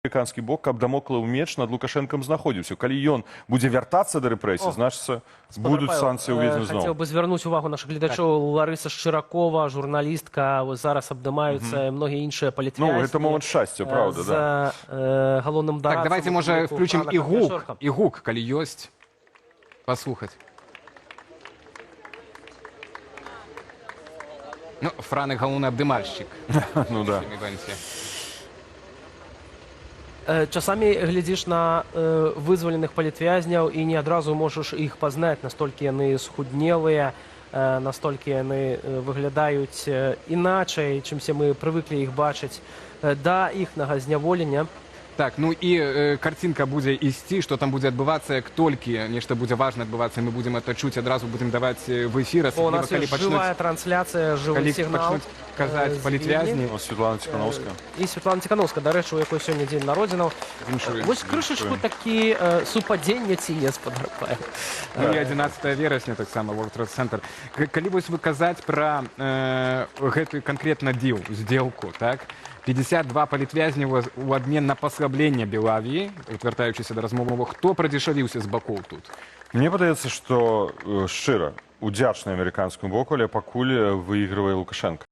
Амерыканскі бок, каб дамоклаў меч над Лукашэнкам знаходзіўся. Калі ён будзе вяртацца да рэпрэсій, значыцца, будуць санкцыі ўведзены зноў. Хотел бы звярнуць увагу наших гледачоў. Ларыса Шчыракова, журналістка, зараз абдымаюцца многія іншыя палітвязні. Ну, гэта момант шчасця, правда, да. Галоўным дарадцам. Так, давайте, можа, включим і гук, калі ёсць, паслухаць. Ну, Франк галоўны абдымальшчык. Ну, да. Часамі глядзіш на вызваленых палітвязняў і не адразу можаш іх пазнаць, настолькі яны схуднелыя, настолькі яны выглядаюць іначай, чымся мы прывыклі іх бачыць, да іхнага зняволення. Так, ну і карцінка будзе ісці, што там будзе адбывацца, як толькі нешта будзе важна адбывацца, мы будзем это чуць, адразу будзем даваць в эфір, У нас ёсць жывая трансляцыя, жывы сігнал. Калі пачнуць казаць палітвязні. Святлана Ціхановская. І Святлана Ціхановская, дарэчы, у якой сёння дзень народзінаў. Вось крышачку такі супадзення ці не спадарпае. Ну і 11 верасня таксама, World Trade Center. Калі вось вы казаць пра гэты канкрэтна дзіл, здзелку, так? 52 палітвязні у абмен на паслабленне Белавіі, вяртаючыся да размовы, хто прадзешавіўся з бакоў тут? Мне падаецца, што шчыра, удзячны амерыканскаму боку, але пакуль выйгрывае Лукашенко.